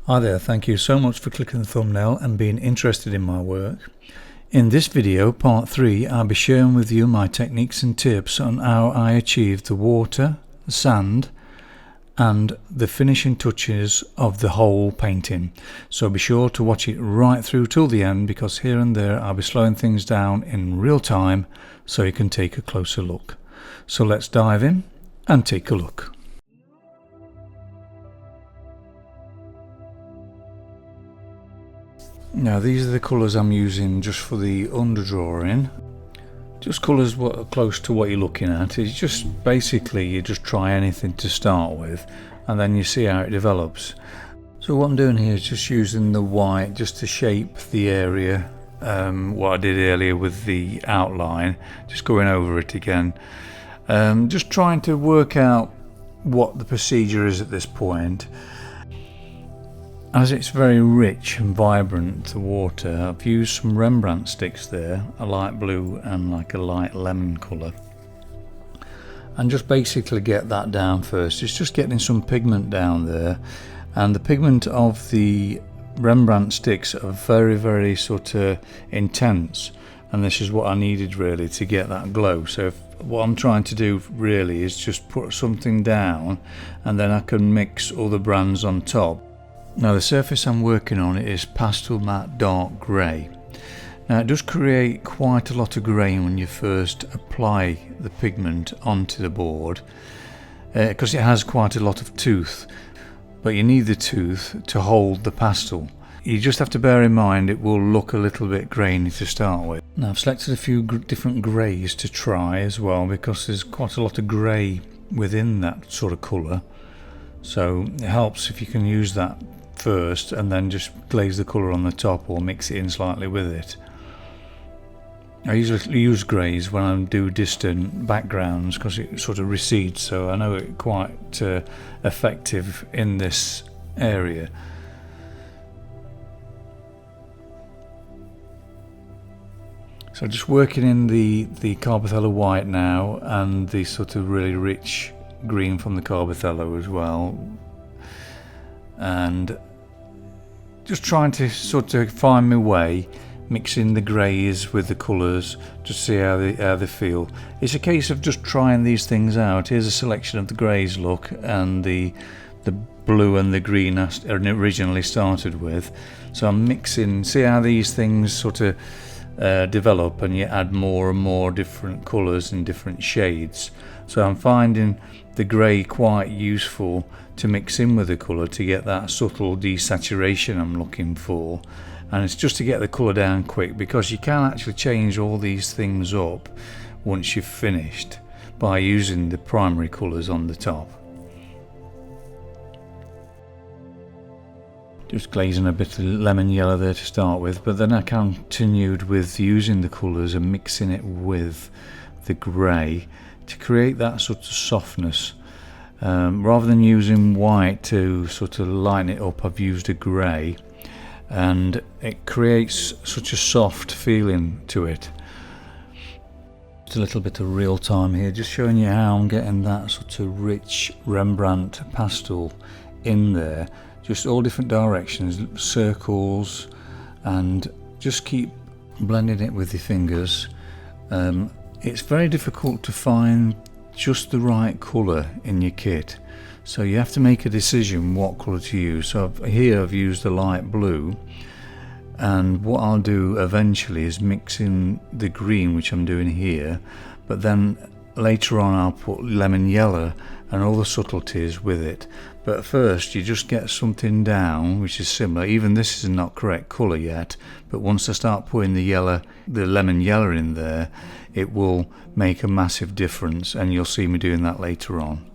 Hi there, thank you so much for clicking the thumbnail and being interested in my work. In this video, part 3, I'll be sharing with you my techniques and tips on how I achieved the water, the sand and the finishing touches of the whole painting. So be sure to watch it right through till the end, because here and there I'll be slowing things down in real time so you can take a closer look. So let's dive in and take a look. Now these are the colours I'm using just for the underdrawing. Just colours what are close to what you're looking at. It's just basically you just try anything to start with and then you see how it develops. So what I'm doing here is just using the white just to shape the area, what I did earlier with the outline, just going over it again. Just trying to work out what the procedure is at this point. As it's very rich and vibrant, the water, I've used some Rembrandt sticks there, a light blue and like a light lemon colour. And just basically get that down first. It's just getting some pigment down there. And the pigment of the Rembrandt sticks are very sort of intense. And this is what I needed really to get that glow. So what I'm trying to do really is just put something down and then I can mix other brands on top. Now the surface I'm working on is Pastel Matte Dark Grey. Now it does create quite a lot of grain when you first apply the pigment onto the board, because it has quite a lot of tooth, but you need the tooth to hold the pastel. You just have to bear in mind it will look a little bit grainy to start with. Now I've selected a few different greys to try as well, because there's quite a lot of grey within that sort of colour, so it helps if you can use that first and then just glaze the colour on the top or mix it in slightly with it. I usually use greys when I do distant backgrounds because it sort of recedes, so I know it quite effective in this area. So just working in the Carbothello white now and the sort of really rich green from the Carbothello as well, and just trying to sort of find my way, mixing the greys with the colours, just see how they feel. It's a case of just trying these things out. Here's a selection of the greys look and the blue and the green I originally started with. So I'm mixing, see how these things sort of develop, and you add more and more different colours and different shades. So I'm finding the grey quite useful to mix in with the colour to get that subtle desaturation I'm looking for, and it's just to get the colour down quick, because you can actually change all these things up once you've finished by using the primary colours on the top. Just glazing a bit of lemon yellow there to start with, but then I continued with using the colours and mixing it with the grey to create that sort of softness. Rather than using white to sort of lighten it up, I've used a grey, and it creates such a soft feeling to it. Just a little bit of real time here, just showing you how I'm getting that sort of rich Rembrandt pastel in there, just all different directions, circles, and just keep blending it with your fingers. It's very difficult to find just the right colour in your kit, so you have to make a decision what colour to use. So here I've used a light blue, and what I'll do eventually is mix in the green, which I'm doing here, but then later on I'll put lemon yellow and all the subtleties with it. But first you just get something down which is similar. Even this is not correct colour yet, but once I start putting the lemon yellow in there, it will make a massive difference, and you'll see me doing that later on.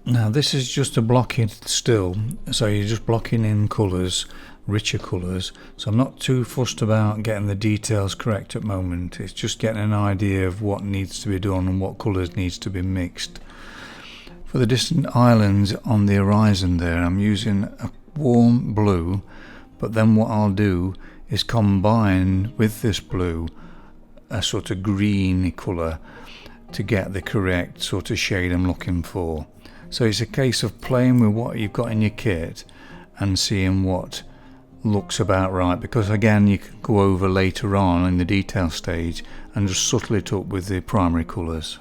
Now this is just a blocking still, so you're just blocking in colours, richer colours, so I'm not too fussed about getting the details correct at the moment. It's just getting an idea of what needs to be done and what colours needs to be mixed. For the distant islands on the horizon there, I'm using a warm blue, but then what I'll do is combine with this blue a sort of green colour to get the correct sort of shade I'm looking for. So it's a case of playing with what you've got in your kit and seeing what looks about right, because again you can go over later on in the detail stage and just subtle it up with the primary colours.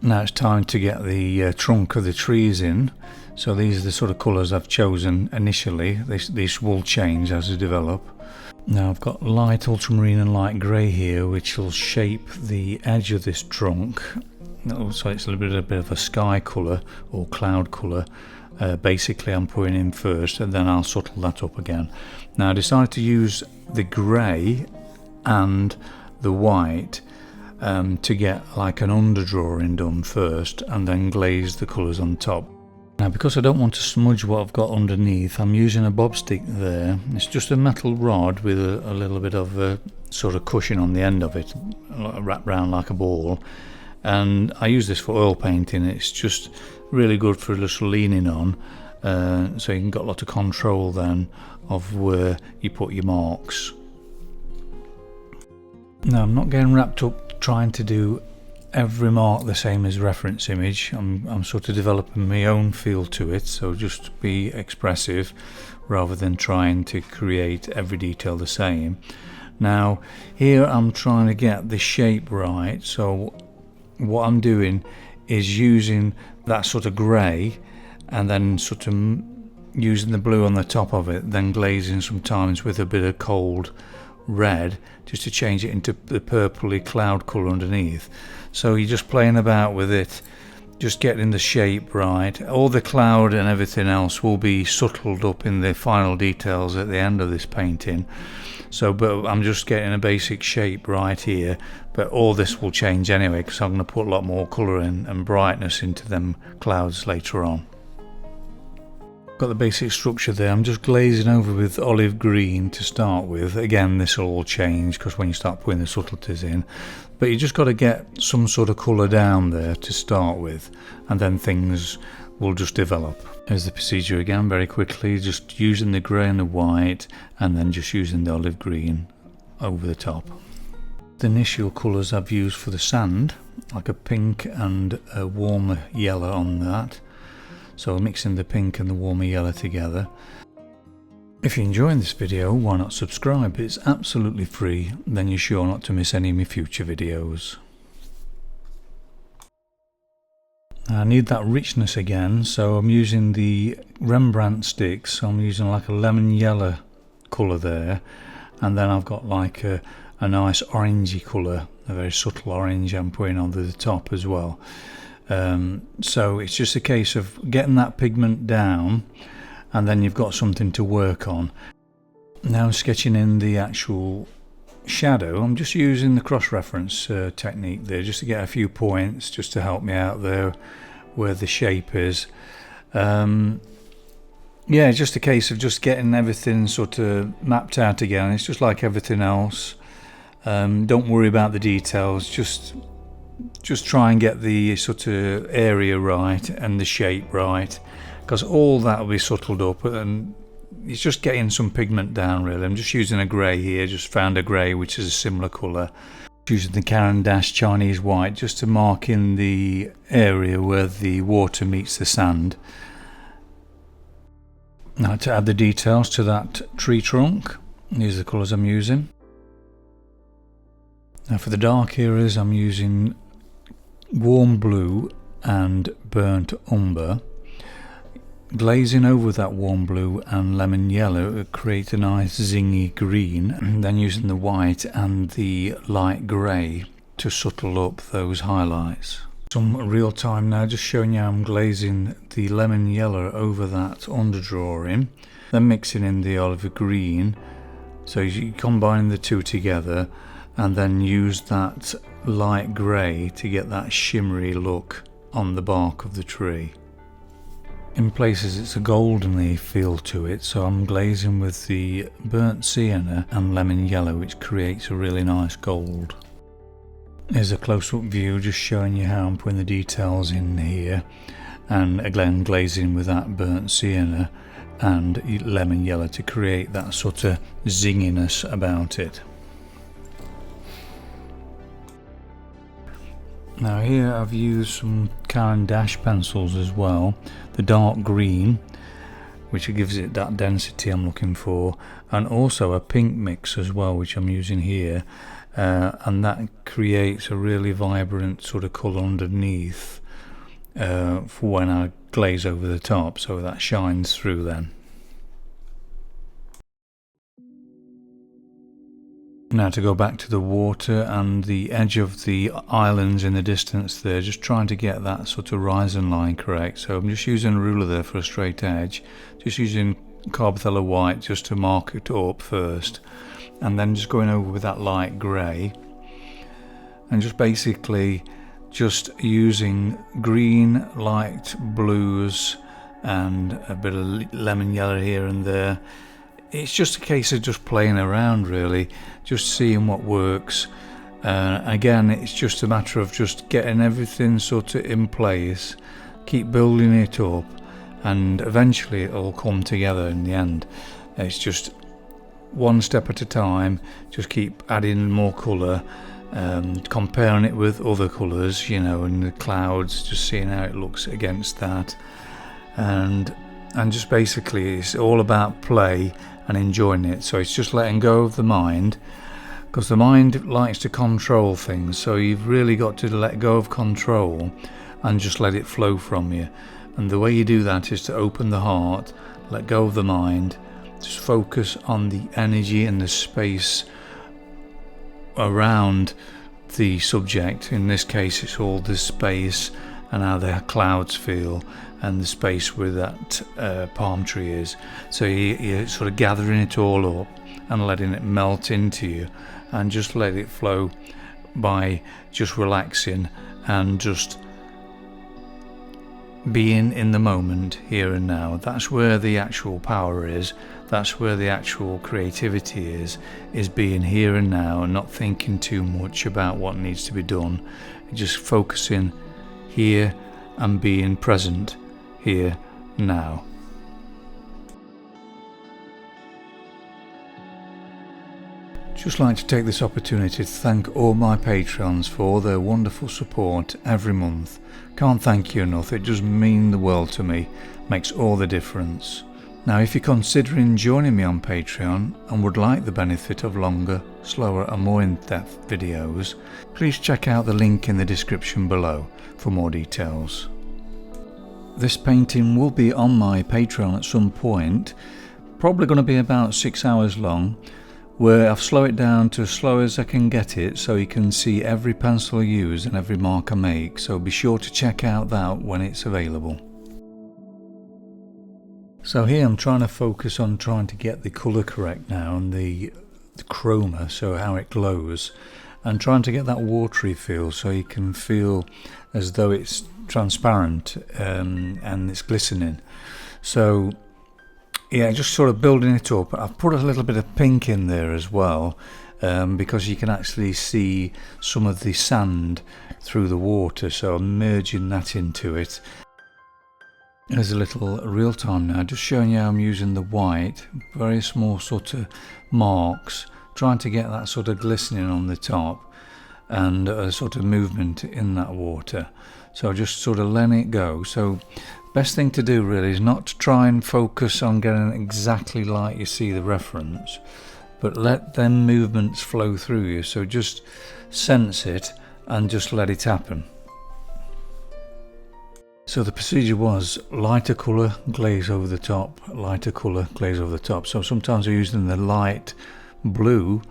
Now it's time to get the trunk of the trees in. So these are the sort of colours I've chosen initially. This will change as they develop. Now I've got light ultramarine and light grey here, which will shape the edge of this trunk. So it's a bit of a sky colour or cloud colour. Basically I'm putting in first and then I'll subtle that up again. Now I decided to use the grey and the white to get like an underdrawing done first and then glaze the colours on top. Now because I don't want to smudge what I've got underneath, I'm using a bob stick there. It's just a metal rod with a little bit of a sort of cushion on the end of it, wrapped round like a ball. And I use this for oil painting. It's just really good for just leaning on, so you can got a lot of control then of where you put your marks. Now I'm not getting wrapped up trying to do every mark the same as reference image. I'm sort of developing my own feel to it, so just be expressive rather than trying to create every detail the same. Now here I'm trying to get the shape right, so what I'm doing is using that sort of grey and then sort of using the blue on the top of it, then glazing sometimes with a bit of cold red just to change it into the purpley cloud colour underneath. So you're just playing about with it, just getting the shape right. All the cloud and everything else will be subtled up in the final details at the end of this painting. So, but I'm just getting a basic shape right here, but all this will change anyway because I'm going to put a lot more colour in and brightness into them clouds later on. Got the basic structure there. I'm just glazing over with olive green to start with. Again, this will all change because when you start putting the subtleties in, but you just got to get some sort of colour down there to start with, and then things will just develop. Here's the procedure again very quickly, just using the grey and the white and then just using the olive green over the top. The initial colours I've used for the sand, like a pink and a warmer yellow on that. So mixing the pink and the warmer yellow together. If you're enjoying this video, why not subscribe? It's absolutely free, then you're sure not to miss any of my future videos. I need that richness again, so I'm using the Rembrandt sticks. So I'm using like a lemon yellow colour there, and then I've got like a nice orangey colour, a very subtle orange I'm putting on the top as well. So it's just a case of getting that pigment down and then you've got something to work on. Now sketching in the actual shadow, I'm just using the cross-reference technique there just to get a few points just to help me out there where the shape is. Yeah, it's just a case of just getting everything sort of mapped out again. It's just like everything else. Don't worry about the details, just try and get the sort of area right and the shape right, because all that will be subtled up and it's just getting some pigment down really. I'm just using a grey here, just found a grey which is a similar colour. Using the Caran Chinese white just to mark in the area where the water meets the sand. Now to add the details to that tree trunk, these are the colours I'm using. Now for the dark areas I'm using warm blue and burnt umber. Glazing over that warm blue and lemon yellow to create a nice zingy green, and then using the white and the light grey to subtle up those highlights. Some real time now, just showing you how I'm glazing the lemon yellow over that underdrawing, then mixing in the olive green, so you combine the two together and then use that light grey to get that shimmery look on the bark of the tree. In places it's a goldenly feel to it, so I'm glazing with the burnt sienna and lemon yellow, which creates a really nice gold. Here's a close-up view just showing you how I'm putting the details in here, and again glazing with that burnt sienna and lemon yellow to create that sort of zinginess about it. Now here I've used some Caran dash pencils as well, the dark green, which gives it that density I'm looking for, and also a pink mix as well, which I'm using here, and that creates a really vibrant sort of colour underneath for when I glaze over the top, so that shines through then. Now to go back to the water and the edge of the islands in the distance there, just trying to get that sort of horizon line correct. So I'm just using a ruler there for a straight edge, just using Carbothello white just to mark it up first, and then just going over with that light grey, and just basically just using green, light blues and a bit of lemon yellow here and there. It's just a case of just playing around really, just seeing what works. Again, it's just a matter of just getting everything sort of in place, keep building it up, and eventually it'll come together in the end. It's just one step at a time, just keep adding more colour, comparing it with other colours, you know, and the clouds, just seeing how it looks against that. And just basically it's all about play and enjoying it. So it's just letting go of the mind, because the mind likes to control things, so you've really got to let go of control and just let it flow from you. And the way you do that is to open the heart, let go of the mind, just focus on the energy and the space around the subject. In this case it's all the space and how the clouds feel and the space where that palm tree is. So you're sort of gathering it all up and letting it melt into you, and just let it flow by just relaxing and just being in the moment, here and now. That's where the actual power is, that's where the actual creativity is being here and now and not thinking too much about what needs to be done, just focusing here and being present here now. Just like to take this opportunity to thank all my Patreons for all their wonderful support every month. Can't thank you enough, it does mean the world to me, makes all the difference. Now if you're considering joining me on Patreon and would like the benefit of longer, slower and more in-depth videos, please check out the link in the description below for more details. This painting will be on my Patreon at some point, probably going to be about 6 hours long, where I've slowed it down to as slow as I can get it so you can see every pencil I use and every mark I make, so be sure to check out that when it's available. So here I'm trying to focus on trying to get the colour correct now and the chroma, so how it glows, and trying to get that watery feel so you can feel as though it's transparent and it's glistening. So yeah, just sort of building it up. I've put a little bit of pink in there as well, because you can actually see some of the sand through the water, so I'm merging that into it. There's a little real time now, just showing you how I'm using the white, very small sort of marks, trying to get that sort of glistening on the top and a sort of movement in that water. So just sort of letting it go. So best thing to do really is not to try and focus on getting exactly like you see the reference, but let them movements flow through you. So just sense it and just let it happen. So the procedure was lighter colour, glaze over the top, lighter colour, glaze over the top. So sometimes I'm using the light blue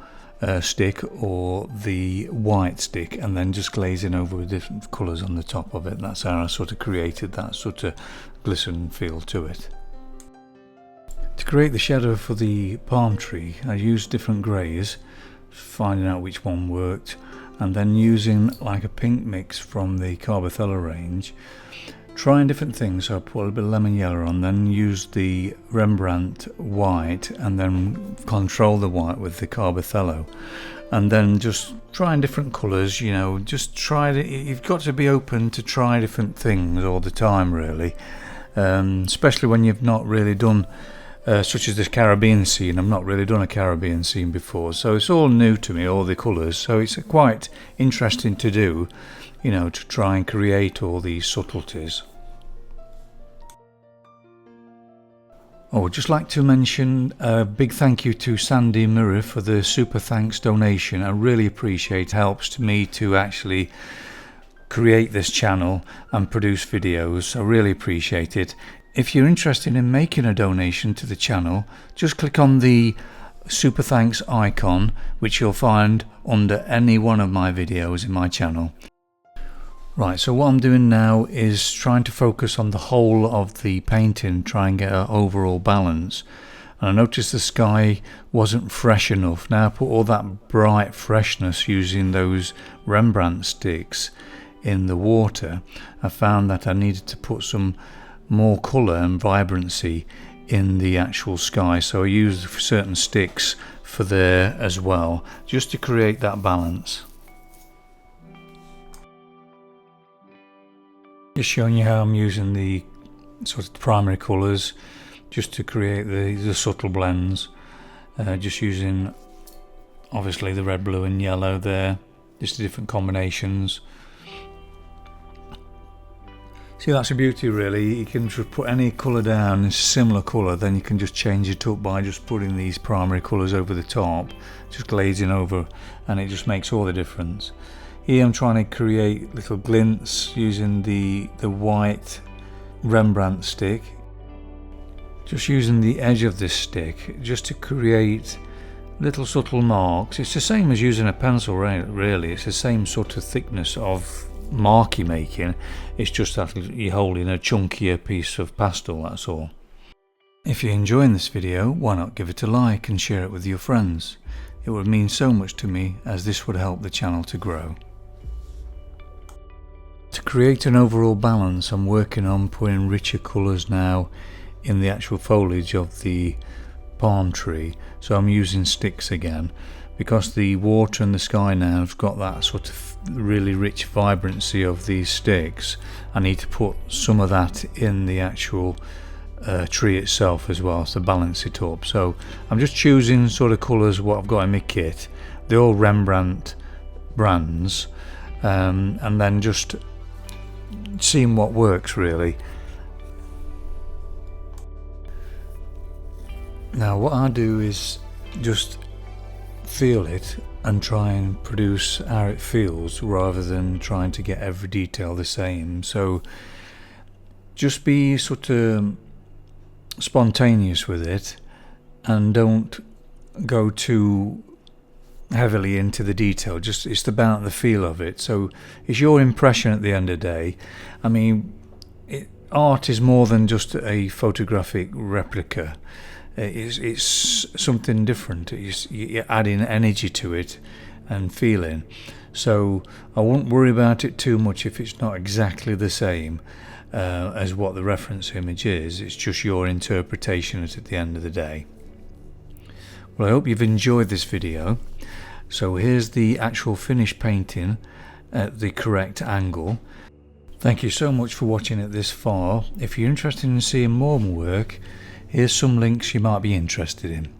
stick or the white stick and then just glazing over with different colours on the top of it. That's how I sort of created that sort of glisten feel to it. To create the shadow for the palm tree I used different greys, finding out which one worked, and then using like a pink mix from the Carbothello range, trying different things. So I put a little bit of lemon yellow on, then used the Rembrandt white and then control the white with the Carbothello, and then just trying different colours, you know, just try it. You've got to be open to try different things all the time really, especially when you've not really done such as this Caribbean scene. I've not really done a Caribbean scene before, so it's all new to me, all the colours, so it's quite interesting to do. you know, to try and create all these subtleties. I would just like to mention a big thank you to Sandy Mirror for the super thanks donation. I really appreciate it. It helps me to actually create this channel and produce videos. I really appreciate it. If you're interested in making a donation to the channel, just click on the super thanks icon, which you'll find under any one of my videos in my channel. Right, so what I'm doing now is trying to focus on the whole of the painting, try and get an overall balance. And I noticed the sky wasn't fresh enough. Now I put all that bright freshness using those Rembrandt sticks in the water. I found that I needed to put some more colour and vibrancy in the actual sky, so I used certain sticks for there as well, just to create that balance. Just showing you how I'm using the sort of primary colours just to create the subtle blends. Just using obviously the red, blue and yellow there, just the different combinations. See, that's a beauty really. You can just put any colour down in a similar colour, then you can just change it up by just putting these primary colours over the top, just glazing over, and it just makes all the difference. Here I'm trying to create little glints using the white Rembrandt stick. Just using the edge of this stick just to create little subtle marks. It's the same as using a pencil really. It's the same sort of thickness of marky making. It's just that you're holding a chunkier piece of pastel, that's all. If you're enjoying this video, why not give it a like and share it with your friends? It would mean so much to me, as this would help the channel to grow. To create an overall balance, I'm working on putting richer colours now in the actual foliage of the palm tree, so I'm using sticks again, because the water and the sky now have got that sort of really rich vibrancy of these sticks. I need to put some of that in the actual tree itself as well, to balance it up. So I'm just choosing sort of colours what I've got in my kit. They're all Rembrandt brands, and then just seeing what works really. Now what I do is just feel it and try and produce how it feels, rather than trying to get every detail the same. So just be sort of spontaneous with it, and don't go too heavily into the detail. Just it's about the feel of it. So it's your impression at the end of the day. I mean, art is more than just a photographic replica. It's something different. You're adding energy to it and feeling. So I won't worry about it too much if it's not exactly the same as what the reference image is. It's just your interpretation at the end of the day. Well, I hope you've enjoyed this video. So here's the actual finished painting at the correct angle. Thank you so much for watching it this far. If you're interested in seeing more work, here's some links you might be interested in.